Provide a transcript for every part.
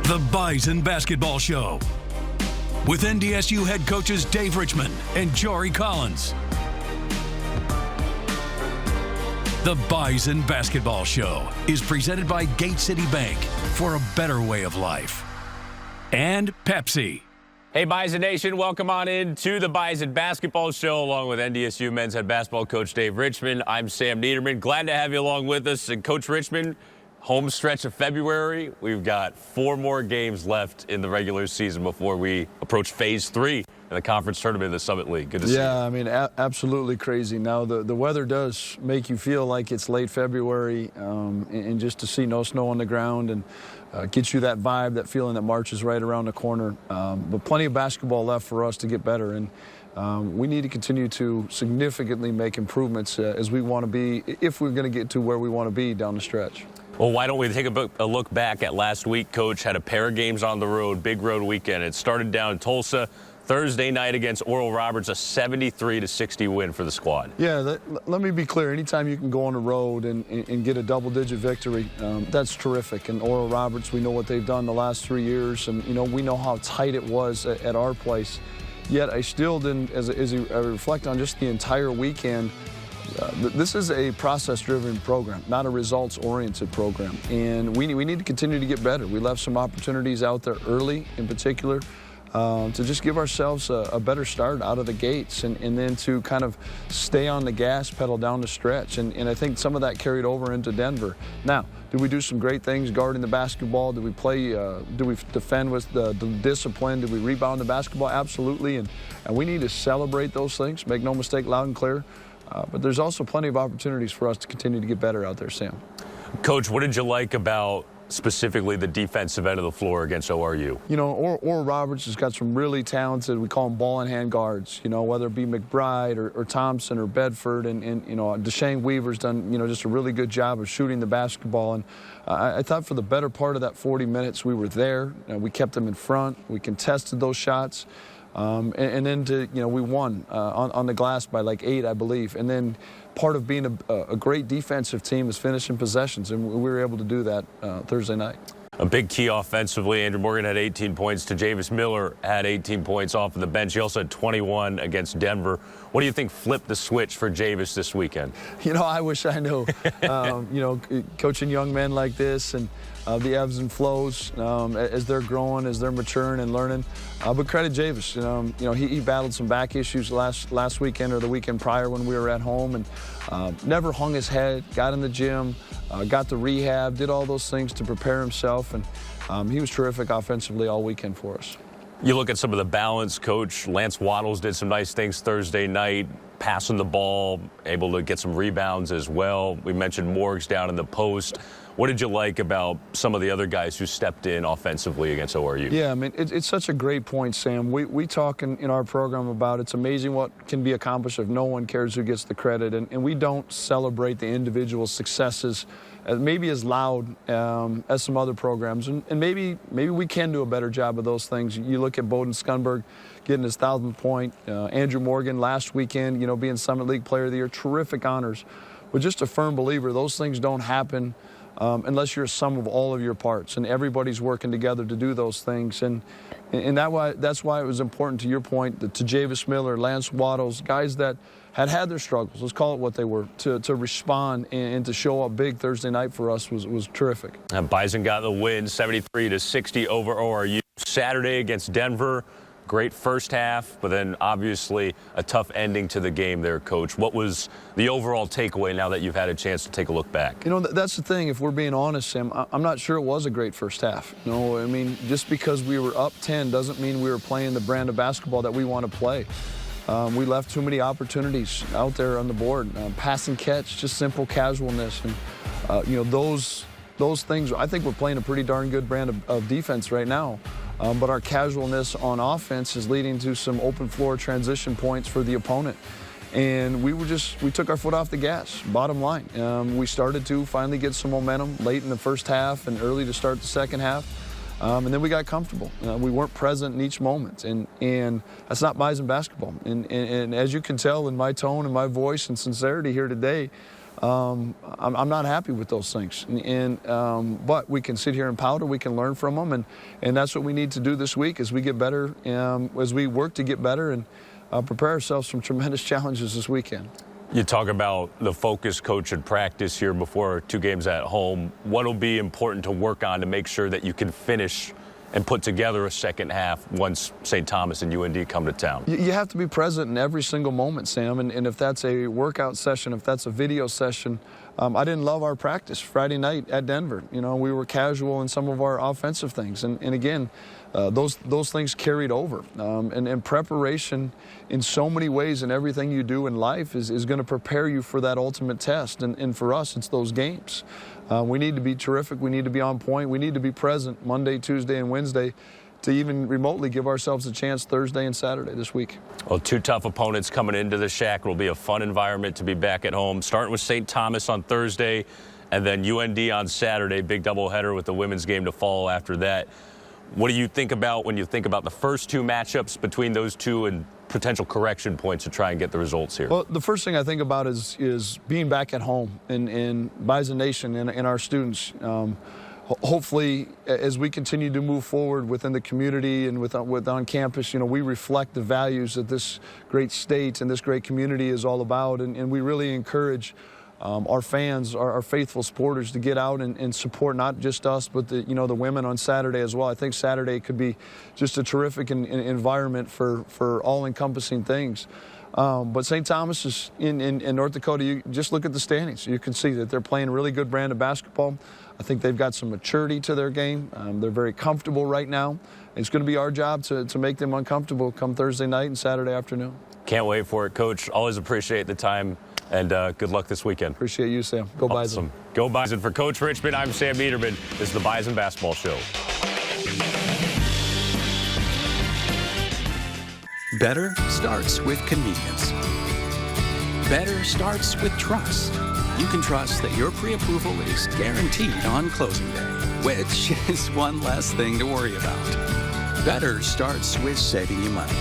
The Bison Basketball Show with NDSU head coaches Dave Richman and Jory Collins. The Bison Basketball Show is presented by Gate City Bank for a better way of life. And Pepsi. Hey, Bison Nation, welcome on in to the Bison Basketball Show along with NDSU men's head basketball coach Dave Richman. I'm Sam Neidermann. Glad to have you along with us. And Coach Richman, home stretch of February. We've got 4 more games left in the regular season before we approach phase 3 in the conference tournament of the Summit League. Good to see you. Yeah, I mean, absolutely crazy. Now, the weather does make you feel like it's late February, and just to see no snow on the ground and gets you that vibe, that feeling that March is right around the corner. But plenty of basketball left for us to get better, and we need to continue to significantly make improvements as we want to be, if we're going to get to where we want to be down the stretch. Well, why don't we take a look back at last week, Coach? Had a pair of games on the road, big road weekend. It started down in Tulsa. Thursday night against Oral Roberts, a 73-60 win for the squad. Yeah, let me be clear. Anytime you can go on the road and get a double-digit victory, that's terrific. And Oral Roberts, we know what they've done the last 3 years, and we know how tight it was at our place. Yet I still didn't, as I reflect on just the entire weekend, this is a process-driven program, not a results-oriented program. And we need to continue to get better. We left some opportunities out there early, in particular, to just give ourselves a better start out of the gates, and then to kind of stay on the gas pedal down the stretch. And I think some of that carried over into Denver. Now, did we do some great things guarding the basketball? Did we play, did we defend with the discipline? Did we rebound the basketball? Absolutely. And we need to celebrate those things, make no mistake, loud and clear. But there's also plenty of opportunities for us to continue to get better out there, Sam. Coach, what did you like about specifically the defensive end of the floor against ORU? Oral Roberts has got some really talented, we call them ball and hand guards, whether it be McBride or Thompson or Bedford, and Deshane Weaver's done, just a really good job of shooting the basketball. And I thought for the better part of that 40 minutes we were there. We kept them in front. We contested those shots. And then we won on the glass by like 8, I believe. And then part of being a great defensive team is finishing possessions, and we were able to do that Thursday night. A big key offensively. Andrew Morgan had 18 points. Tajavis Miller had 18 points off of the bench. He also had 21 against Denver. What do you think flipped the switch for Javis this weekend? I wish I knew. Coaching young men like this and the ebbs and flows as they're growing, as they're maturing and learning. But credit Javis. He battled some back issues last weekend or the weekend prior when we were at home, and never hung his head, got in the gym, got to rehab, did all those things to prepare himself, and he was terrific offensively all weekend for us. You look at some of the balance, Coach. Lance Waddles did some nice things Thursday night, passing the ball, able to get some rebounds as well. We mentioned Morgs down in the post. What did you like about some of the other guys who stepped in offensively against ORU? Yeah, I mean, it's such a great point, Sam. We talk in our program about it's amazing what can be accomplished if no one cares who gets the credit, and we don't celebrate the individual successes maybe as loud as some other programs, and maybe we can do a better job of those things. You look at Bowden Skunberg getting his 1,000th point, Andrew Morgan last weekend, being Summit League Player of the Year, terrific honors. But just a firm believer, those things don't happen unless you're a sum of all of your parts, and everybody's working together to do those things. And that's why it was important, to your point, that Tajavis Miller, Lance Waddles, guys that had their struggles, let's call it what they were, to respond and to show up big Thursday night for us was terrific. And Bison got the win, 73-60 over ORU. Saturday against Denver. Great first half, but then obviously a tough ending to the game there, Coach. What was the overall takeaway now that you've had a chance to take a look back? That's the thing. If we're being honest, Sam, I'm not sure it was a great first half. I mean, just because we were up 10 doesn't mean we were playing the brand of basketball that we want to play. We left too many opportunities out there on the board. Pass and catch, just simple casualness. And, those things, I think we're playing a pretty darn good brand of defense right now. But our casualness on offense is leading to some open floor transition points for the opponent. And we took our foot off the gas, bottom line. We started to finally get some momentum late in the first half and early to start the second half. And then we got comfortable. We weren't present in each moment. And that's not Bison basketball. And as you can tell in my tone and my voice and sincerity here today, I'm not happy with those things. But we can sit here and powder, we can learn from them, and that's what we need to do this week as we get better, as we work to get better and prepare ourselves for tremendous challenges this weekend. You talk about the focus, coach, and practice here before 2 games at home. What will be important to work on to make sure that you can finish and put together a second half once St. Thomas and UND come to town? You have to be present in every single moment, Sam, and if that's a workout session, if that's a video session. I didn't love our practice Friday night at Denver. You know, we were casual in some of our offensive things, and again, those things carried over. And preparation in so many ways in everything you do in life is going to prepare you for that ultimate test, and for us, it's those games. We need to be terrific. We need to be on point. We need to be present Monday, Tuesday, and Wednesday to even remotely give ourselves a chance Thursday and Saturday this week. Well, 2 tough opponents coming into the Shack. It'll be a fun environment to be back at home, starting with St. Thomas on Thursday and then UND on Saturday. Big doubleheader with the women's game to follow after that. What do you think about when you think about the first 2 matchups between those 2 and potential correction points to try and get the results here? Well, the first thing I think about is being back at home in Bison Nation and our students. Hopefully, as we continue to move forward within the community and on campus, you know, we reflect the values that this great state and this great community is all about, and we really encourage our fans, our faithful supporters, to get out and support not just us, but the women on Saturday as well. I think Saturday could be just a terrific environment for all-encompassing things. But St. Thomas is in North Dakota. You just look at the standings. You can see that they're playing a really good brand of basketball. I think they've got some maturity to their game. They're very comfortable right now. It's going to be our job to make them uncomfortable come Thursday night and Saturday afternoon. Can't wait for it, Coach. Always appreciate the time, and good luck this weekend. Appreciate you, Sam. Go Bison. Go Bison. For Coach Richman, I'm Sam Neidermann. This is the Bison Basketball Show. Better starts with convenience. Better starts with trust. You can trust that your pre-approval is guaranteed on closing day, which is one less thing to worry about. Better starts with saving you money.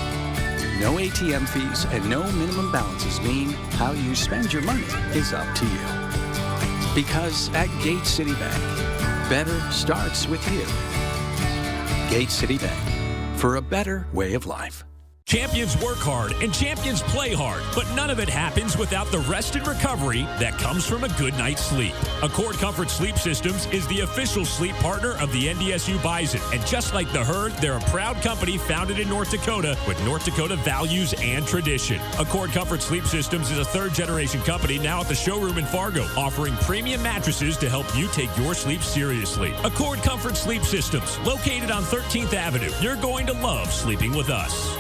No ATM fees and no minimum balances mean how you spend your money is up to you. Because at Gate City Bank, better starts with you. Gate City Bank, for a better way of life. Champions work hard and champions play hard, but none of it happens without the rest and recovery that comes from a good night's sleep. Accord Comfort Sleep Systems is the official sleep partner of the NDSU Bison, and just like the Herd, they're a proud company founded in North Dakota with North Dakota values and tradition. Accord Comfort Sleep Systems is a third-generation company now at the showroom in Fargo, offering premium mattresses to help you take your sleep seriously. Accord Comfort Sleep Systems, located on 13th Avenue. You're going to love sleeping with us.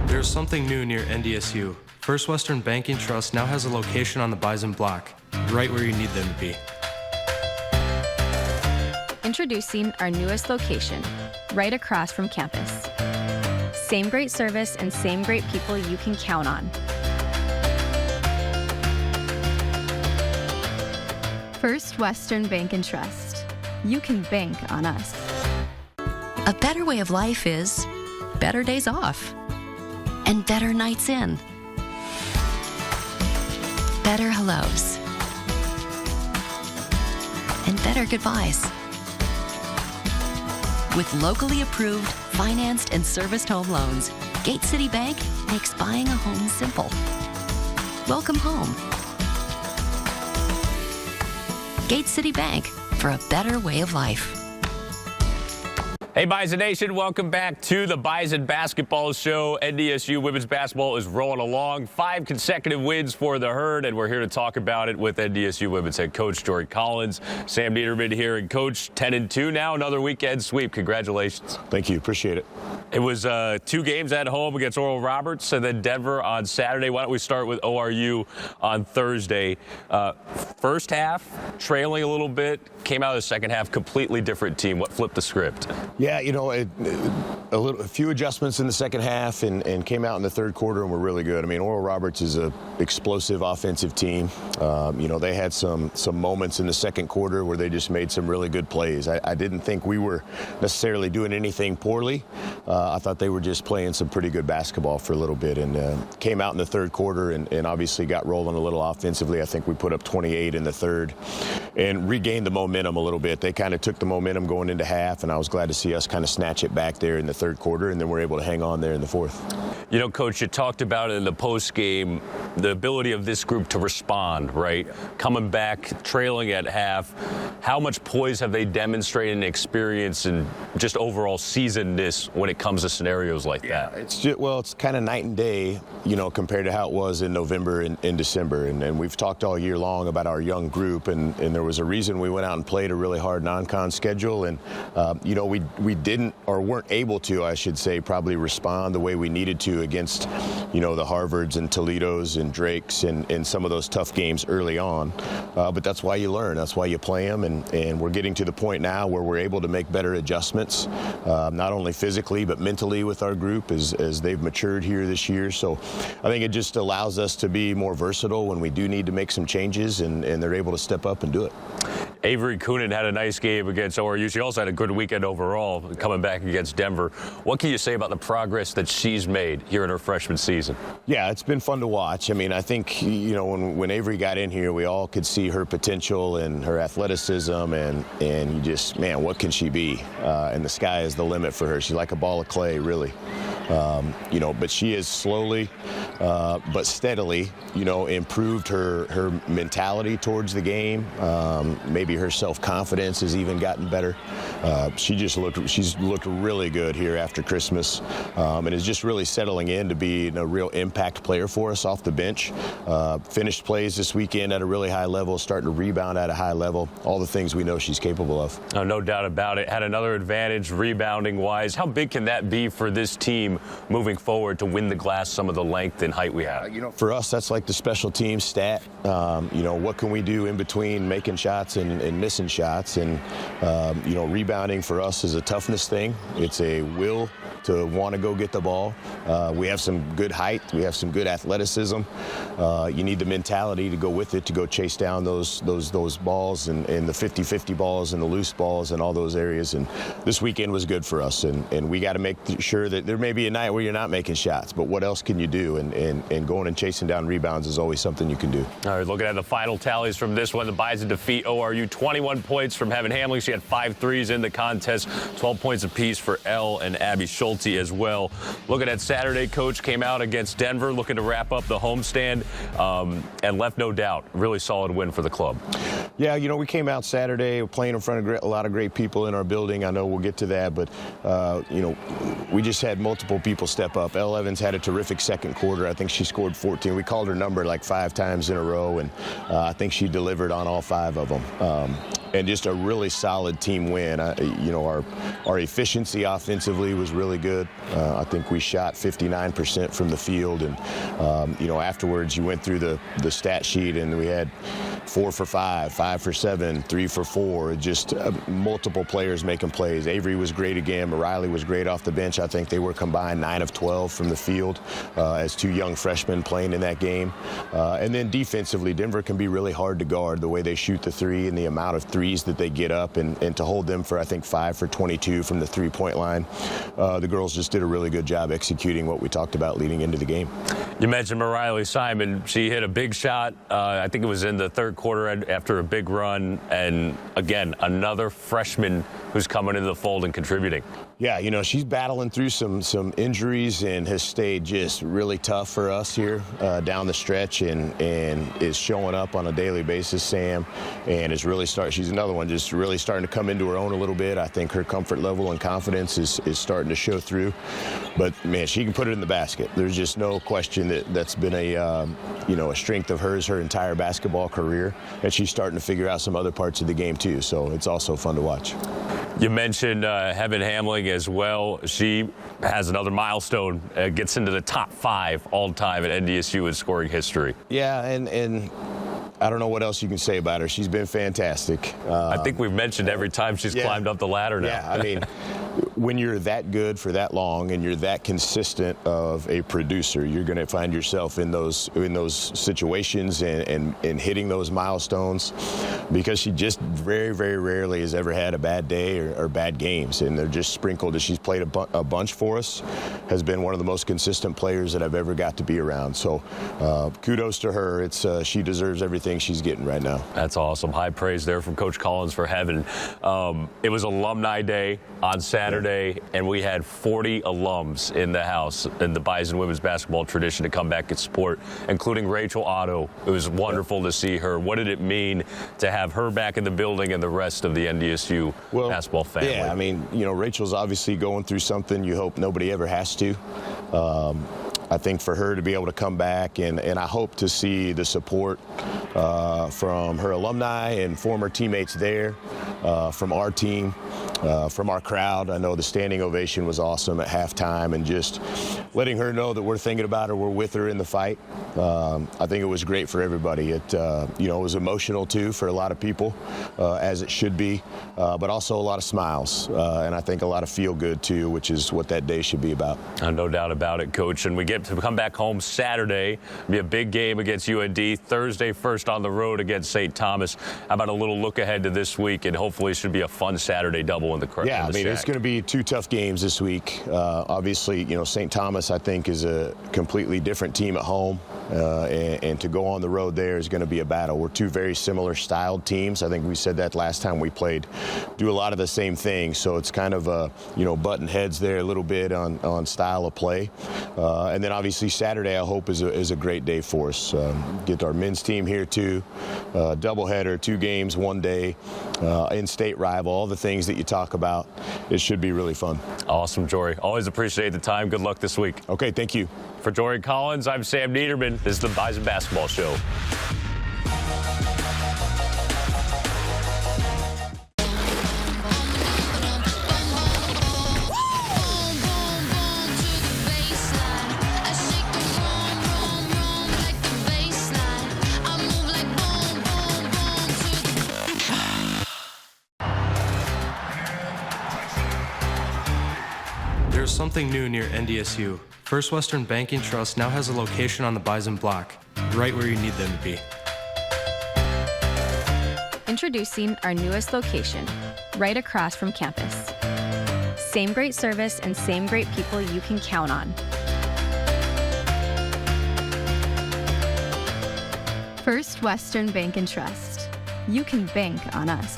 There's something new near NDSU. First Western Banking Trust now has a location on the Bison block, right where you need them to be. Introducing our newest location, right across from campus. Same great service and same great people you can count on. First Western Bank and Trust. You can bank on us. A better way of life is better days off and better nights in. Better hellos and better goodbyes. With locally approved, financed, and serviced home loans, Gate City Bank makes buying a home simple. Welcome home. Gate City Bank, for a better way of life. Hey, Bison Nation, welcome back to the Bison Basketball Show. NDSU women's basketball is rolling along. 5 consecutive wins for the Herd, and we're here to talk about it with NDSU women's head coach Jory Collins. Sam Neidermann here, and Coach, 10-2 now, another weekend sweep. Congratulations. Thank you. Appreciate it. It was 2 games at home against Oral Roberts and then Denver on Saturday. Why don't we start with ORU on Thursday? First half, trailing a little bit, came out of the second half, completely different team. What flipped the script? Yeah, a few adjustments in the second half and came out in the third quarter and were really good. I mean, Oral Roberts is an explosive offensive team. They had some moments in the second quarter where they just made some really good plays. I didn't think we were necessarily doing anything poorly. I thought they were just playing some pretty good basketball for a little bit, and came out in the third quarter and obviously got rolling a little offensively. I think we put up 28 in the third and regained the momentum a little bit. They kind of took the momentum going into half, and I was glad to see us kind of snatch it back there in the third quarter, and then we're able to hang on there in the fourth. Coach, you talked about it in the post game, the ability of this group to respond, right? Coming back, trailing at half. How much poise have they demonstrated and experience and just overall seasonedness when it comes to scenarios like that? It's kind of night and day, compared to how it was in November and in December. And we've talked all year long about our young group, and there was a reason we went out and played a really hard non-con schedule. And, we didn't, or weren't able to, I should say, probably respond the way we needed to against, the Harvards and Toledos and Drakes and some of those tough games early on. But that's why you learn. That's why you play them. And we're getting to the point now where we're able to make better adjustments, not only physically but mentally with our group as they've matured here this year. So I think it just allows us to be more versatile when we do need to make some changes, and they're able to step up and do it. Avery Coonan had a nice game against ORU. She also had a good weekend overall coming back against Denver. What can you say about the progress that she's made here in her freshman season? Yeah, it's been fun to watch. I mean, I think, when Avery got in here, we all could see her potential and her athleticism, and you just, man, what can she be? And the sky is the limit for her. She's like a ball of clay, really. But she has slowly but steadily, improved her mentality towards the game. Maybe her self-confidence has even gotten better. She's looked really good here after Christmas, and is just really settling in to be a real impact player for us off the bench. Finished plays this weekend at a really high level, starting to rebound at a high level. All the things we know she's capable of. Oh, no doubt about it. Had another advantage rebounding-wise. How big can that be for this team moving forward to win the glass some of the length and height we have? For us, that's like the special team stat. What can we do in between making shots and missing shots? And, rebounding for us is a toughness thing. It's a will to want to go get the ball. We have some good height. We have some good athleticism. You need the mentality to go with it, to go chase down those balls and the 50-50 balls and the loose balls and all those areas. And this weekend was good for us. And we got to make sure that there may be a night where you're not making shots, but what else can you do? And going and chasing down rebounds is always something you can do. All right, looking at the final tallies from this one, the Bison defeat ORU 21 points from Heaven Hamling. She had 5 threes in the contest, 12 points apiece for Elle and Abby Schulte as well. Looking at Saturday, Coach came out against Denver, looking to wrap up the homestand, and left no doubt. Really solid win for the club. Yeah, we came out Saturday playing in front of a lot of great people in our building. I know we'll get to that, but, we just had multiple people step up. Elle Evans had a terrific second quarter. I think she scored 14. We called her number like 5 times in a row, and I think she delivered on all 5 of them. And just a really solid team win. Our efficiency offensively was really good. I think we shot 59% from the field, and afterwards you went through the stat sheet and we had 4 for 5, 5 for 7, 3 for 4. Just multiple players making plays. Avery was great again. Riley was great off the bench. I think they were combined 9 of 12 from the field as 2 young freshmen playing in that game. And then defensively, Denver can be really hard to guard the way they shoot the 3 and the amount of threes that they get up, and to hold them for, I think, 5 for 22 from the 3-point line. The girls just did a really good job executing what we talked about leading into the game. You mentioned Riley Simon. She hit a big shot. I think it was in the third quarter after a big run. And again, another freshman who's coming into the fold and contributing. Yeah, she's battling through some injuries and has stayed just really tough for us here down the stretch, and is showing up on a daily basis, Sam, and is really she's another one just really starting to come into her own a little bit. I think her comfort level and confidence is starting to show through. But, man, she can put it in the basket. There's just no question that's been a strength of hers her entire basketball career, and she's starting to figure out some other parts of the game too, so it's also fun to watch. You mentioned Heaven Hamling as well. She has another milestone, gets into the top 5 all-time at NDSU in scoring history. Yeah, and I don't know what else you can say about her. She's been fantastic. I think we've mentioned every time she's climbed up the ladder now. Yeah, I mean, when you're that good for that long and you're that consistent of a producer, you're going to find yourself in those situations and hitting those milestones, because she just very, very rarely has ever had a bad day or bad games, and they're just sprinkled as she's played a bunch for us, has been one of the most consistent players that I've ever got to be around. So kudos to her. She deserves everything she's getting right now. That's awesome. High praise there from Coach Collins for heaven. It was Alumni Day on Saturday, and we had 40 alums in the house in the Bison women's basketball tradition to come back and support, including Rachel Otto. It was wonderful to see her. What did it mean to have her back in the building and the rest of the NDSU basketball family? Yeah, I mean, Rachel's obviously going through something you hope nobody ever has to. I think for her to be able to come back, and I hope to see the support from her alumni and former teammates there, from our team, from our crowd. I know the standing ovation was awesome at halftime, and just letting her know that we're thinking about her, we're with her in the fight. I think it was great for everybody. It was emotional too for a lot of people, as it should be, but also a lot of smiles, and I think a lot of feel good too, which is what that day should be about. No doubt about it, Coach. And we get to come back home Saturday. It'll be a big game against UND. Thursday, first on the road against St. Thomas. How about a little look ahead to this week, and hopefully it should be a fun Saturday double in the crowd. Yeah, I mean, it's going to be 2 tough games this week. Obviously, St. Thomas, I think, is a completely different team at home, and to go on the road there is going to be a battle. We're 2 very similar styled teams. I think we said that last time we played. Do a lot of the same things, so it's kind of button heads there a little bit on style of play. And then obviously Saturday, I hope, is a great day for us. Get our men's team here too. Doubleheader, 2 games, 1 day, in-state rival, all the things that you talk about. It should be really fun. Awesome, Jory. Always appreciate the time. Good luck this week. Okay, thank you. For Jory Collins, I'm Sam Neidermann. This is the Bison Basketball Show. There's something new near NDSU. First Western Bank and Trust now has a location on the Bison block, right where you need them to be. Introducing our newest location, right across from campus. Same great service and same great people you can count on. First Western Bank and Trust. You can bank on us.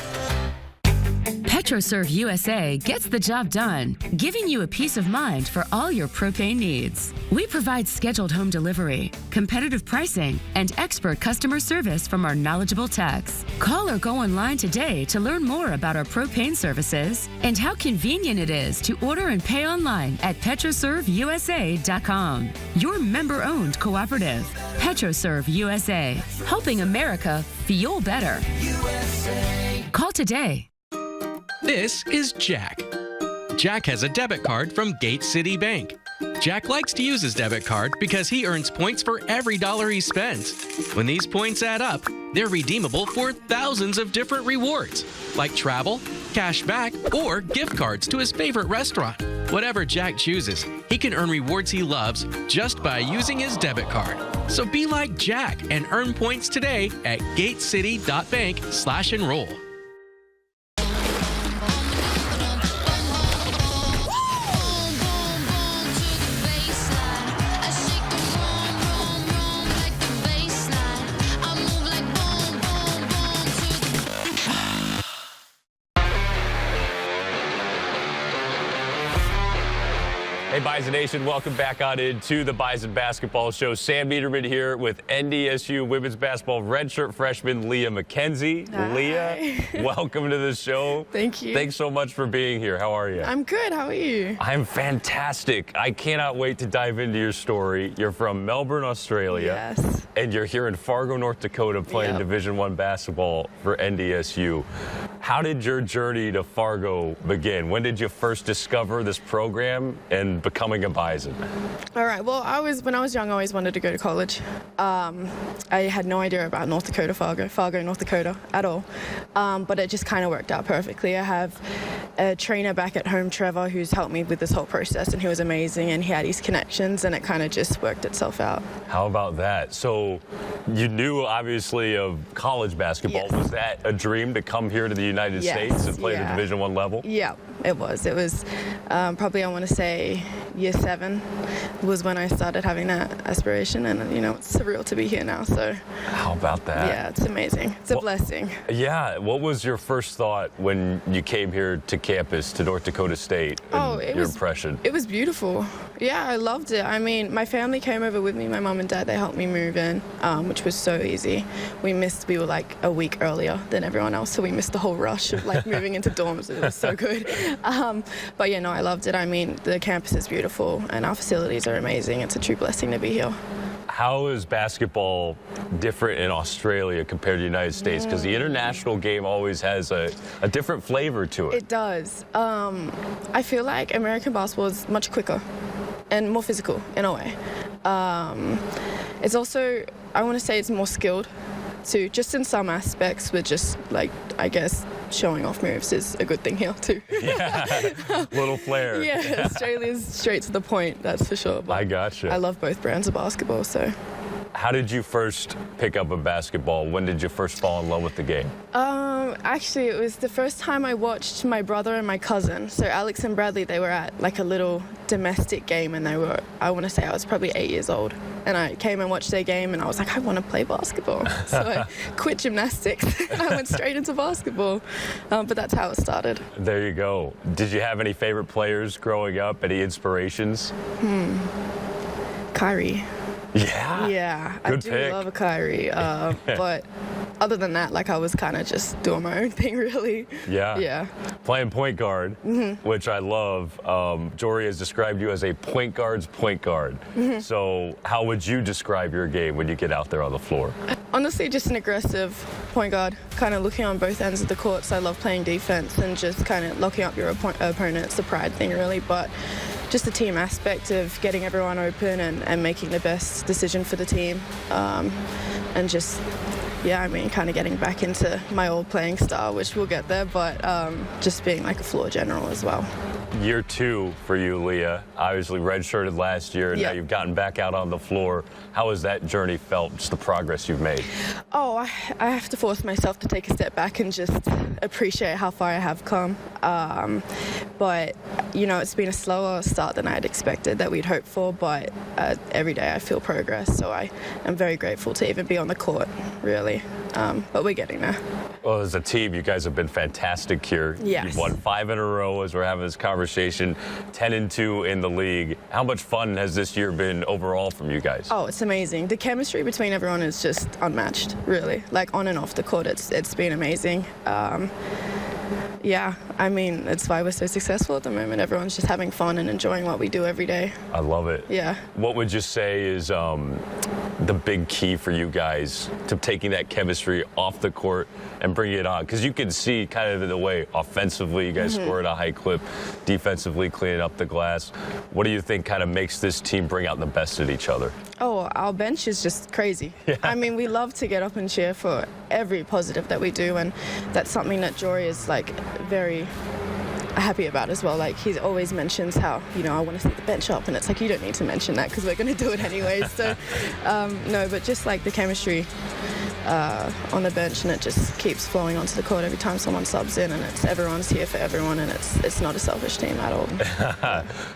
PetroServe USA gets the job done, giving you a peace of mind for all your propane needs. We provide scheduled home delivery, competitive pricing, and expert customer service from our knowledgeable techs. Call or go online today to learn more about our propane services and how convenient it is to order and pay online at PetroServeUSA.com. Your member-owned cooperative, PetroServe USA, helping America fuel better. USA. Call today. This is Jack. Jack has a debit card from Gate City Bank. Jack likes to use his debit card because he earns points for every dollar he spends. When these points add up, they're redeemable for thousands of different rewards, like travel, cash back, or gift cards to his favorite restaurant. Whatever Jack chooses, he can earn rewards he loves just by using his debit card. So be like Jack and earn points today at gatecity.bank/enroll. Hey, Bison Nation, welcome back on into the Bison Basketball Show. Sam Neidermann here with NDSU women's basketball redshirt freshman Leah Mackenzie. Hi. Leah, welcome to the show. Thank you. Thanks so much for being here. How are you? I'm good. How are you? I'm fantastic. I cannot wait to dive into your story. You're from Melbourne, Australia. Yes. And you're here in Fargo, North Dakota playing Division I basketball for NDSU. How did your journey to Fargo begin? When did you first discover this program and becoming a Bison? All right. Well, when I was young, I always wanted to go to college. I had no idea about North Dakota, Fargo, North Dakota at all. But it just kind of worked out perfectly. I have a trainer back at home, Trevor, who's helped me with this whole process, and he was amazing, and he had his connections, and it kind of just worked itself out. How about that? So you knew, obviously, of college basketball. Yes. Was that a dream to come here to the United States and play the Division I level? Yeah, it was. It was probably, I want to say, year 7 was when I started having that aspiration, and, you know, it's surreal to be here now, so. How about that? Yeah, it's amazing. It's a blessing. Yeah. What was your first thought when you came here to campus, to North Dakota State, and your impression? It was beautiful. Yeah, I loved it. I mean, my family came over with me, my mom and dad, they helped me move in, which was so easy. We were like a week earlier than everyone else, so we missed the whole rush of like moving into dorms. It was so good. But yeah, no, I loved it. I mean, the campus is beautiful and our facilities are amazing. It's a true blessing to be here. How is basketball different in Australia compared to the United States? Because the international game always has a different flavor to it. It does. I feel like American basketball is much quicker and more physical in a way. It's also, I want to say it's more skilled too, just in some aspects, with just like, I guess, showing off moves is a good thing here too. Yeah, little flair. Yeah, Australia's straight to the point, that's for sure. But I gotcha. I love both brands of basketball, so. How did you first pick up a basketball? When did you first fall in love with the game? Actually, it was the first time I watched my brother and my cousin. So Alex and Bradley, they were at like a little domestic game, and I want to say I was probably 8 years old. And I came and watched their game, and I was like, I want to play basketball. So I quit gymnastics, and I went straight into basketball. But that's how it started. There you go. Did you have any favorite players growing up? Any inspirations? Kyrie. Yeah. Yeah, Good I do pick. love a Kyrie. But other than that, like I was kind of just doing my own thing, really. Yeah. Yeah. Playing point guard, which I love. Jory has described you as a point guard's point guard. So how would you describe your game when you get out there on the floor? Honestly, just an aggressive point guard, kind of looking on both ends of the court. So I love playing defense and just kind of locking up your opponent. It's a pride thing, really, but just the team aspect of getting everyone open and making the best decision for the team. And just, yeah, I mean, kind of getting back into my old playing style, which we'll get there, but just being like a floor general as well. Year 2 for you, Leah. Obviously redshirted last year, and now you've gotten back out on the floor. How has that journey felt, just the progress you've made? Oh, I have to force myself to take a step back and just appreciate how far I have come. But, you know, it's been a slower start than I had expected, that we'd hoped for, but every day I feel progress, so I am very grateful to even be on the court, really. But we're getting there. Well, as a team, you guys have been fantastic here. Yes. You've won 5 in a row as we're having this conversation, 10-2 in the league. How much fun has this year been overall from you guys? Oh, it's amazing. The chemistry between everyone is just unmatched, really. Like on and off the court, it's been amazing. Yeah, I mean, it's why we're so successful at the moment. Everyone's just having fun and enjoying what we do every day. I love it. Yeah. What would you say is the big key for you guys to taking that chemistry off the court and bringing it on? Because you can see kind of the way offensively you guys score at a high clip, defensively cleaning up the glass. What do you think kind of makes this team bring out the best in each other? Oh, our bench is just crazy. Yeah. I mean, we love to get up and cheer for every positive that we do, and that's something that Jory is like very happy about as well. Like, he always mentions how, you know, I want to see the bench up, and it's like, you don't need to mention that because we're going to do it anyways. So no, but just like the chemistry on the bench, and it just keeps flowing onto the court every time someone subs in, and everyone's here for everyone, and it's not a selfish team at all.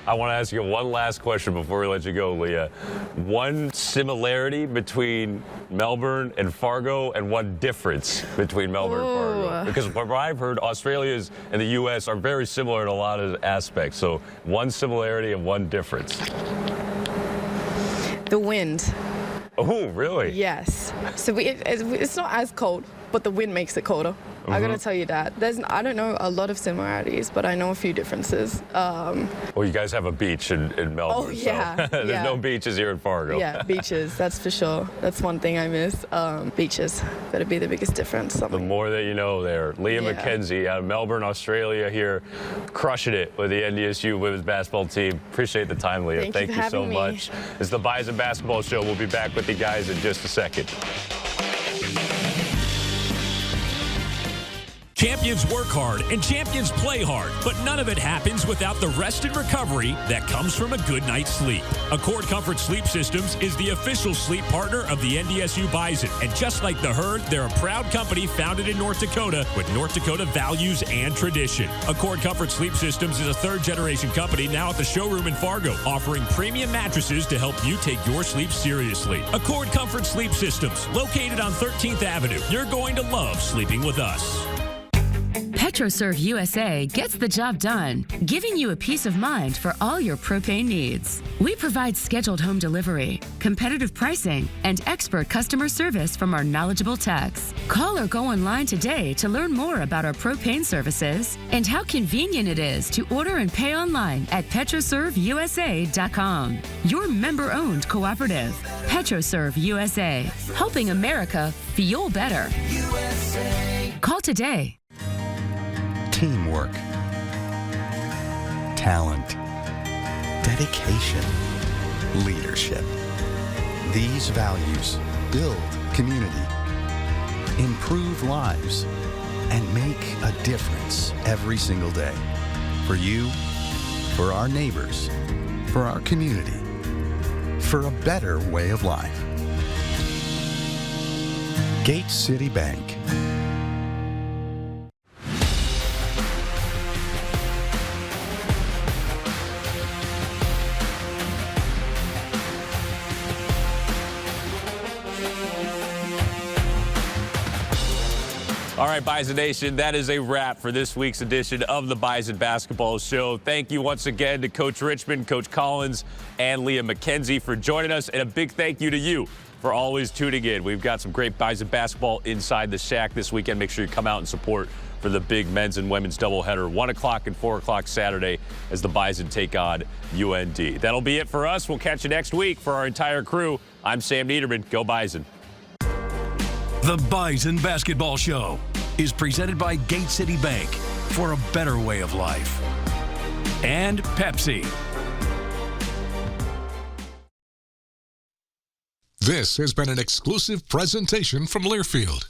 I want to ask you one last question before we let you go, Leah. One similarity between Melbourne and Fargo, and one difference between Melbourne and Fargo. Because what I've heard, Australia's and the U.S. are very similar in a lot of aspects. So one similarity and one difference. The wind. Oh, really? Yes. So it's not as cold, but the wind makes it colder. I got to tell you that. I don't know a lot of similarities, but I know a few differences. Well, you guys have a beach in Melbourne. Oh, yeah. So there's no beaches here in Fargo. Yeah, beaches, that's for sure. That's one thing I miss. Beaches, got to be the biggest difference. The more that you know there. Leah Mackenzie out of Melbourne, Australia here, crushing it with the NDSU women's basketball team. Appreciate the time, Leah. Thank you so much. It's the Bison Basketball Show. We'll be back with you guys in just a second. Champions work hard and champions play hard, but none of it happens without the rest and recovery that comes from a good night's sleep. Accord Comfort Sleep Systems is the official sleep partner of the NDSU Bison, and just like the Herd, they're a proud company founded in North Dakota with North Dakota values and tradition. Accord Comfort Sleep Systems is a third-generation company now at the showroom in Fargo, offering premium mattresses to help you take your sleep seriously. Accord Comfort Sleep Systems, located on 13th Avenue. You're going to love sleeping with us. PetroServe USA gets the job done, giving you a peace of mind for all your propane needs. We provide scheduled home delivery, competitive pricing, and expert customer service from our knowledgeable techs. Call or go online today to learn more about our propane services and how convenient it is to order and pay online at PetroServeUSA.com. Your member-owned cooperative, PetroServe USA, helping America fuel better. Call today. Teamwork, talent, dedication, leadership. These values build community, improve lives, and make a difference every single day. For you, for our neighbors, for our community, for a better way of life. Gate City Bank. All right, Bison Nation, that is a wrap for this week's edition of the Bison Basketball Show. Thank you once again to Coach Richman, Coach Collins, and Leah Mackenzie for joining us, and a big thank you to you for always tuning in. We've got some great Bison basketball inside the Shack this weekend. Make sure you come out and support for the big men's and women's doubleheader, 1 o'clock and 4 o'clock Saturday as the Bison take on UND. That'll be it for us. We'll catch you next week. For our entire crew, I'm Sam Neidermann. Go Bison. The Bison Basketball Show is presented by Gate City Bank for a better way of life. And Pepsi. This has been an exclusive presentation from Learfield.